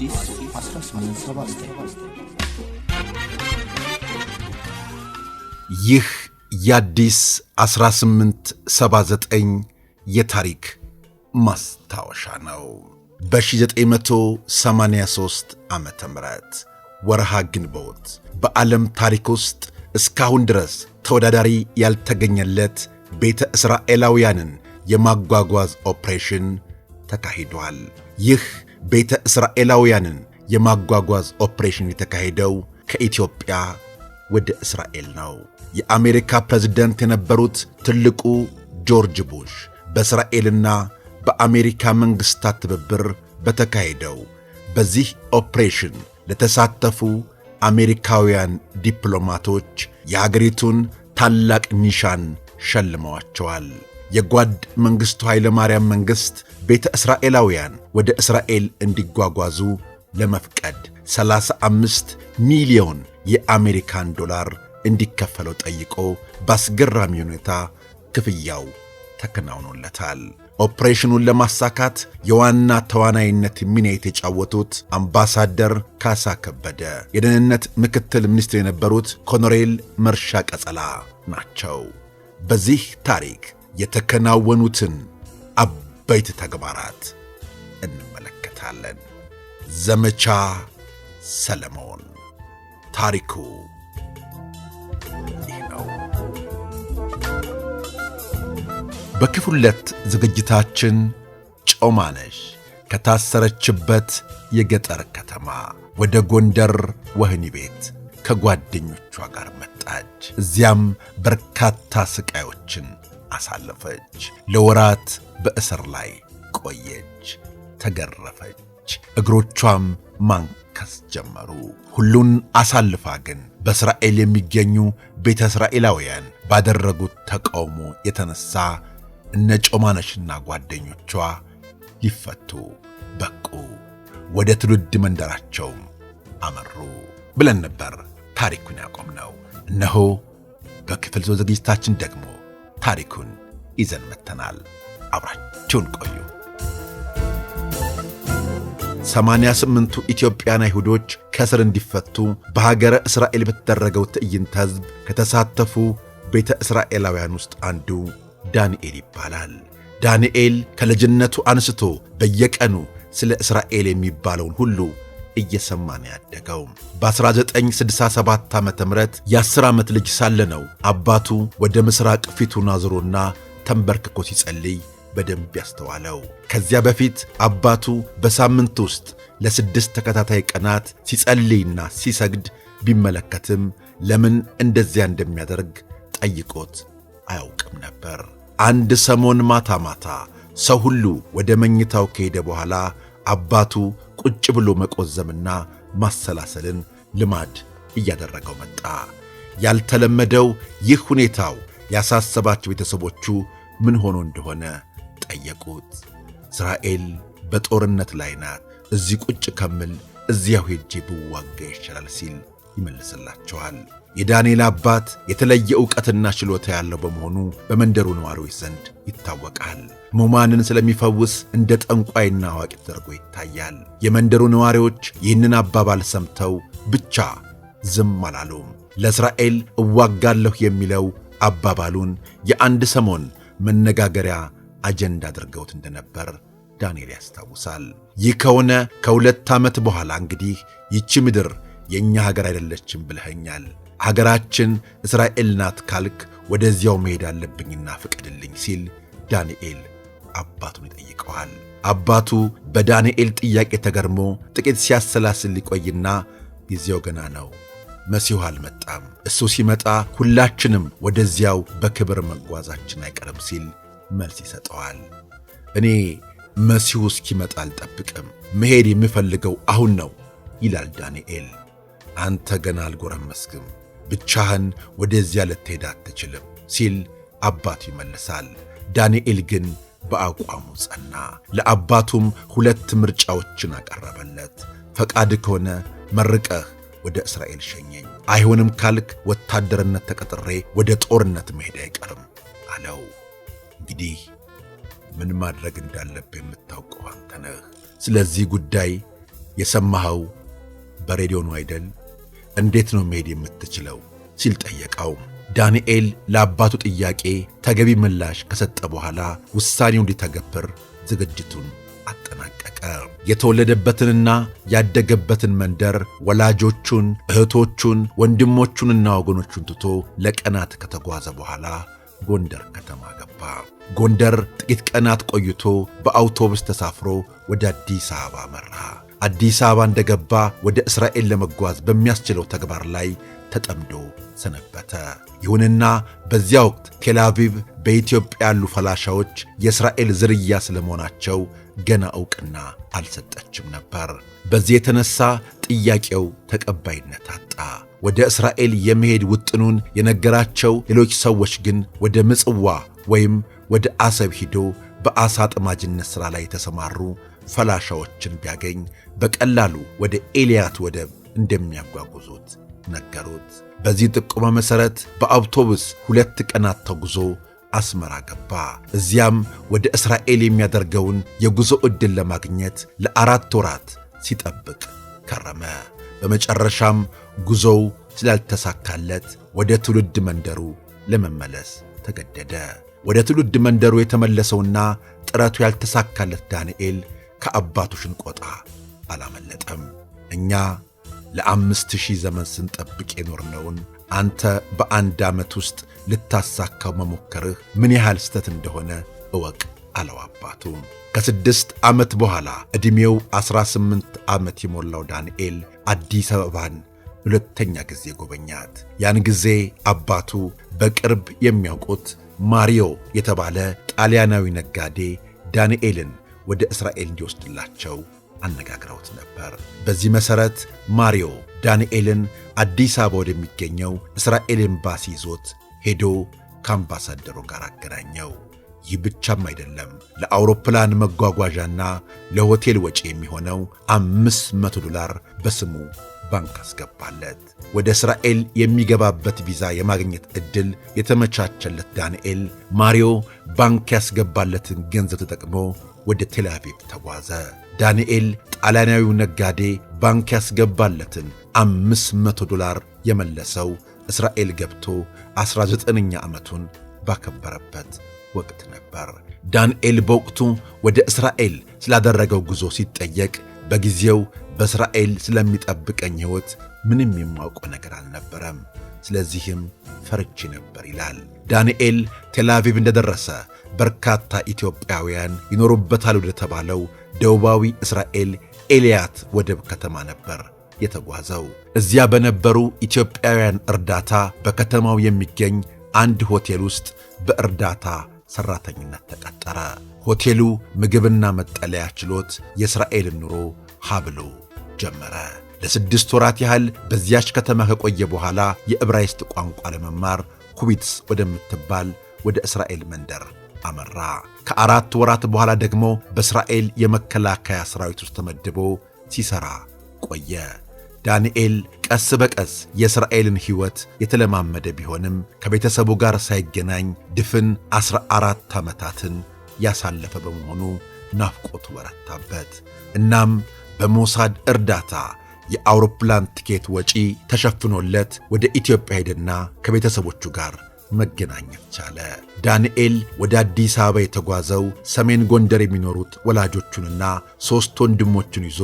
አዲስ 1879 ይህ የአዲስ 1879 የታሪክ ማስታወሻ ነው። በ1983 ዓመተ ምህረት ወርሃ ግንቦት በዓለም ታሪክ ውስጥ እስካሁን ድረስ ተወዳዳሪ ያልተገኘለት ቤተ እስራኤላውያንን የማጓጓዝ ኦፕሬሽን ተካሂዷል። ይህ ቤተ እስራኤላውያንን የማጓጓዝ ኦፕሬሽን የተካሄደው ከኢትዮጵያ ወደ እስራኤል ነው። የአሜሪካ ፕሬዝዳንት የነበሩት ትልቁ ጆርጅ ቡሽ በእስራኤልና በአሜሪካ መንግሥታት ትብብር በተካሄደው በዚህ ኦፕሬሽን ለተሳተፉ አሜሪካውያን ዲፕሎማቶች የሀገሪቱን ታላቅ ኒሻን ሸልመዋቸዋል። የጓድ መንግሥቱ ኃይለ ማርያም መንግሥት ቤተ እስራኤላውያን ወደ እስራኤል እንዲጓጓዙ ለመፍቀድ 35 ሚሊዮን የአሜሪካን ዶላር እንዲከፈለው ጠይቆ በአስገራሚ ሁኔታ ክፍያው ተከናውኖለታል። ኦፕሬሽኑን ለማሳካት የዋና ተዋናይነት ሚና የተጫወቱት አምባሳደር ካሳ ከበደ፣ የደህንነት ምክትል ሚኒስትር የነበሩት ኮሎኔል መርሻ ቀጸላ ናቸው። በዚህ ታሪክ የተከናወኑትን አበይት ተግባራት እንመለከታለን። ዘመቻ ሰለሞን ታሪኩ ይህ ነው። በክፍል 2 ዝግጅታችን ጮማነሽ ከታሰረችበት የገጠር ከተማ ወደ ጎንደር ወህኒ ቤት ከጓደኞቿ ጋር መጣች። እዚያም በርካታ ስቃዮችን አሳለፈች። ለወራት በእስር ላይ ቆየች። ተገረፈች። እግሮቿም ማንከስ ጀመሩ። ሁሉን አሳልፋ ግን በእስራኤል የሚገኙ ቤተ እስራኤላውያን ባደረጉት ተቃውሞ የተነሳ እነ ጮማነሽና ጓደኞቿ ሊፈቱ በቁ። ወደ ትውልድ መንደራቸውም አመሩ ብለን ነበር ታሪኩን ያቆምነው። እነሆ በክፍል 3 ዝግጅታችን ደግሞ ታሪኩን ይዘን መጥተናል። አብራችሁን ቆዩ። 88ቱ ኢትዮጵያን አይሁዶች ከእስር እንዲፈቱ በሀገረ እስራኤል በተደረገው ትዕይንተ ሕዝብ ከተሳተፉ ቤተ እስራኤላውያን ውስጥ አንዱ ዳንኤል ይባላል። ዳንኤል ከልጅነቱ አንስቶ በየቀኑ ስለ እስራኤል የሚባለውን ሁሉ እየሰማ ነው ያደገው። በ1967 ዓመተ ምህረት የ10 ዓመት ልጅ ሳለ ነው አባቱ ወደ ምስራቅ ፊቱን አዙሮና ተንበርክኮ ሲጸልይ በደንብ ያስተዋለው። ከዚያ በፊት አባቱ በሳምንት ውስጥ ለ6 ተከታታይ ቀናት ሲጸልይና ሲሰግድ ቢመለከትም ለምን እንደዚያ እንደሚያደርግ ጠይቆት አያውቅም ነበር። አንድ ሰሞን ማታ ማታ ሰው ሁሉ ወደ መኝታው ከሄደ በኋላ አባቱ ቁጭ ብሎ መቆዘምና ማሰላሰልን ልማድ እያደረገው መጣ። ያልተለመደው ይህ ሁኔታው ያሳሰባቸው ቤተሰቦቹ ምን ሆኖ እንደሆነ ጠየቁት። እስራኤል በጦርነት ላይ ናት፣ እዚህ ቁጭ ከምል እዚያው ሄጄ ብዋጋ ይሻላል ሲል ይመልስላቸዋል። የዳንኤል አባት የተለየ ዕውቀትና ችሎታ ያለው በመሆኑ በመንደሩ ነዋሪዎች ዘንድ ይታወቃል። ሕሙማንን ስለሚፈውስ እንደ ጠንቋይና አዋቂ ተደርጎ ይታያል። የመንደሩ ነዋሪዎች ይህንን አባባል ሰምተው ብቻ ዝም አላሉም። ለእስራኤል እዋጋለሁ የሚለው አባባሉን የአንድ ሰሞን መነጋገሪያ አጀንዳ አድርገውት እንደነበር ዳንኤል ያስታውሳል። ይህ ከሆነ ከ2 ዓመት በኋላ እንግዲህ ይቺ ምድር የእኛ ሀገር አይደለችም ብለኸኛል። ሀገራችን እስራኤል ናት ካልክ ወደዚያው መሄድ አለብኝና ፍቀድልኝ ሲል ዳንኤል አባቱን ይጠይቀዋል። አባቱ በዳንኤል ጥያቄ ተገርሞ ጥቂት ሲያሰላስል ሊቆይና ጊዜው ገና ነው፣ መሲሁ አልመጣም፣ እሱ ሲመጣ ሁላችንም ወደዚያው በክብር መጓዛችን አይቀርም ሲል መልስ ይሰጠዋል። እኔ መሲሁ እስኪመጣ አልጠብቅም፣ መሄድ የምፈልገው አሁን ነው ይላል ዳንኤል። አንተ ገና አልጎረመስክም፣ ብቻህን ወደዚያ ልትሄድ አትችልም ሲል አባቱ ይመልሳል። ዳንኤል ግን በአቋሙ ጸና። ለአባቱም 2 ምርጫዎችን አቀረበለት። ፈቃድ ከሆነ መርቀህ ወደ እስራኤል ሸኘኝ፣ አይሆንም ካልክ ወታደርነት ተቀጥሬ ወደ ጦርነት መሄድ አይቀርም አለው። እንግዲህ ምን ማድረግ እንዳለብህ የምታውቀው አንተ ነህ። ስለዚህ ጉዳይ የሰማኸው በሬዲዮ ነው አይደል? እንዴት ነው መሄድ የምትችለው ሲል ጠየቀው። ዳንኤል ለአባቱ ጥያቄ ተገቢ ምላሽ ከሰጠ በኋላ ውሳኔው እንዲተገብር ዝግጅቱን አጠናቀቀ። የተወለደበትንና ያደገበትን መንደር፣ ወላጆቹን፣ እህቶቹን፣ ወንድሞቹንና ወገኖቹን ትቶ ለቀናት ከተጓዘ በኋላ ጎንደር ከተማ ገባ። ጎንደር ጥቂት ቀናት ቆይቶ በአውቶቡስ ተሳፍሮ ወደ አዲስ አበባ መራ። አዲስ አበባ እንደገባ ወደ እስራኤል ለመጓዝ በሚያስችለው ተግባር ላይ ተጠምዶ ሰነበተ። ይሁንና በዚያ ወቅት ቴልአቪቭ በኢትዮጵያ ያሉ ፈላሻዎች የእስራኤል ዝርያ ስለመሆናቸው ገና ዕውቅና አልሰጠችም ነበር። በዚህ የተነሳ ጥያቄው ተቀባይነት አጣ። ወደ እስራኤል የመሄድ ውጥኑን የነገራቸው ሌሎች ሰዎች ግን ወደ ምጽዋ ወይም ወደ አሰብ ሂዶ በአሳ አጥማጅነት ሥራ ላይ የተሰማሩ ፈላሻዎችን ቢያገኝ በቀላሉ ወደ ኤልያት ወደብ እንደሚያጓጉዙት ነገሩት። በዚህ ጥቆማ መሠረት በአውቶቡስ 2 ቀናት ተጉዞ አስመራ ገባ። እዚያም ወደ እስራኤል የሚያደርገውን የጉዞ ዕድል ለማግኘት ለ4 ወራት ሲጠብቅ ከረመ። በመጨረሻም ጉዞው ስላልተሳካለት ወደ ትውልድ መንደሩ ለመመለስ ተገደደ። ወደ ትውልድ መንደሩ የተመለሰውና ጥረቱ ያልተሳካለት ዳንኤል ከአባቱ ሽንቆጣ አላመለጠም። እኛ ለ5000 ዘመን ስንጠብቅ የኖርነውን አንተ በአንድ ዓመት ውስጥ ልታሳካው መሞከርህ ምን ያህል ስተት እንደሆነ እወቅ አለው አባቱ። ከ6 ዓመት በኋላ ዕድሜው 18 ዓመት የሞላው ዳንኤል አዲስ አበባን ሁለተኛ ጊዜ ጎበኛት። ያን ጊዜ አባቱ በቅርብ የሚያውቁት ማሪዮ የተባለ ጣሊያናዊ ነጋዴ ዳንኤልን ወደ እስራኤል እንዲወስድላቸው አነጋግረውት ነበር። በዚህ መሠረት ማሪዮ ዳንኤልን አዲስ አበባ ወደሚገኘው እስራኤል ኤምባሲ ይዞት ሄዶ ከአምባሳደሩ ጋር አገናኘው። ይህ ብቻም አይደለም። ለአውሮፕላን መጓጓዣና ለሆቴል ወጪ የሚሆነው $500 በስሙ ባንክ አስገባለት። ወደ እስራኤል የሚገባበት ቪዛ የማግኘት ዕድል የተመቻቸለት ዳንኤል ማሪዮ ባንክ ያስገባለትን ገንዘብ ተጠቅሞ ወደ ቴልአቪቭ ተጓዘ። ዳንኤል ጣሊያናዊው ነጋዴ ባንክ ያስገባለትን $500 የመለሰው እስራኤል ገብቶ 19ኛ ዓመቱን ባከበረበት ወቅት ነበር። ዳንኤል በወቅቱ ወደ እስራኤል ስላደረገው ጉዞ ሲጠየቅ በጊዜው በእስራኤል ስለሚጠብቀኝ ሕይወት ምንም የማውቀው ነገር አልነበረም፣ ስለዚህም ፈርቼ ነበር ይላል። ዳንኤል ቴልአቪቭ እንደደረሰ በርካታ ኢትዮጵያውያን ይኖሩበታል ወደ ተባለው ደቡባዊ እስራኤል ኤልያት ወደብ ከተማ ነበር የተጓዘው። እዚያ በነበሩ ኢትዮጵያውያን እርዳታ በከተማው የሚገኝ አንድ ሆቴል ውስጥ በእርዳታ ሠራተኝነት ተቀጠረ። ሆቴሉ ምግብና መጠለያ ችሎት የእስራኤልን ኑሮ ሀብሎ ጀመረ። ለ6 ወራት ያህል በዚያች ከተማ ከቆየ በኋላ የዕብራይስጥ ቋንቋ ለመማር ኩቢትስ ወደምትባል ወደ እስራኤል መንደር አመራ። ከ4 ወራት በኋላ ደግሞ በእስራኤል የመከላከያ ሠራዊት ውስጥ ተመድቦ ሲሠራ ቆየ። ዳንኤል ቀስ በቀስ የእስራኤልን ሕይወት የተለማመደ ቢሆንም ከቤተሰቡ ጋር ሳይገናኝ ድፍን 14 ዓመታትን ያሳለፈ በመሆኑ ናፍቆቱ በረታበት። እናም በሞሳድ እርዳታ የአውሮፕላን ቲኬት ወጪ ተሸፍኖለት ወደ ኢትዮጵያ ሄደና ከቤተሰቦቹ ጋር መገናኘት ቻለ። ዳንኤል ወደ አዲስ አበባ የተጓዘው ሰሜን ጎንደር የሚኖሩት ወላጆቹንና 3 ወንድሞቹን ይዞ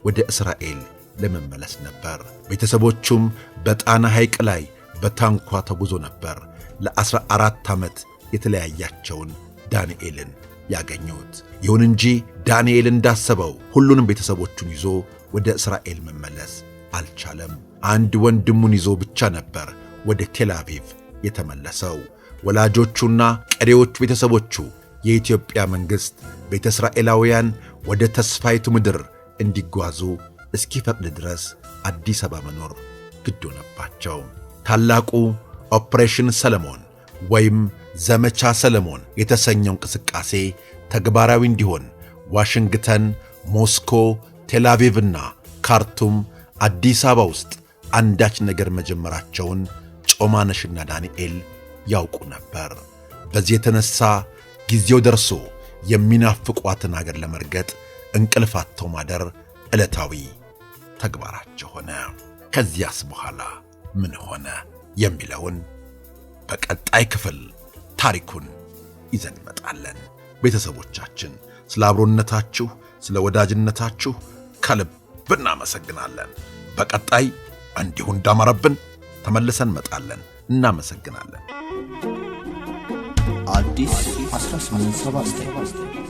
ወደ እስራኤል ለመመለስ ነበር። ቤተሰቦቹም በጣና ሐይቅ ላይ በታንኳ ተጉዞ ነበር ለ14 ዓመት የተለያያቸውን ዳንኤልን ያገኙት። ይሁን እንጂ ዳንኤል እንዳሰበው ሁሉንም ቤተሰቦቹን ይዞ ወደ እስራኤል መመለስ አልቻለም። አንድ ወንድሙን ይዞ ብቻ ነበር ወደ ቴልአቪቭ የተመለሰው። ወላጆቹና ቀሪዎቹ ቤተሰቦቹ የኢትዮጵያ መንግሥት ቤተ እስራኤላውያን ወደ ተስፋይቱ ምድር እንዲጓዙ እስኪፈቅድ ድረስ አዲስ አበባ መኖር ግድ ሆነባቸው። ታላቁ ኦፕሬሽን ሰለሞን ወይም ዘመቻ ሰለሞን የተሰኘው እንቅስቃሴ ተግባራዊ እንዲሆን ዋሽንግተን፣ ሞስኮ፣ ቴልአቪቭና ካርቱም አዲስ አበባ ውስጥ አንዳች ነገር መጀመራቸውን ጮማነሽና ዳንኤል ያውቁ ነበር። በዚህ የተነሳ ጊዜው ደርሶ የሚናፍቋትን አገር ለመርገጥ እንቅልፍ አጥተው ማደር ዕለታዊ ተግባራቸው ሆነ። ከዚያስ በኋላ ምን ሆነ የሚለውን በቀጣይ ክፍል ታሪኩን ይዘን እንመጣለን። ቤተሰቦቻችን ስለ አብሮነታችሁ፣ ስለ ወዳጅነታችሁ ከልብ እናመሰግናለን። በቀጣይ እንዲሁ እንዳማረብን ተመልሰን እንመጣለን። እናመሰግናለን። አዲስ 1879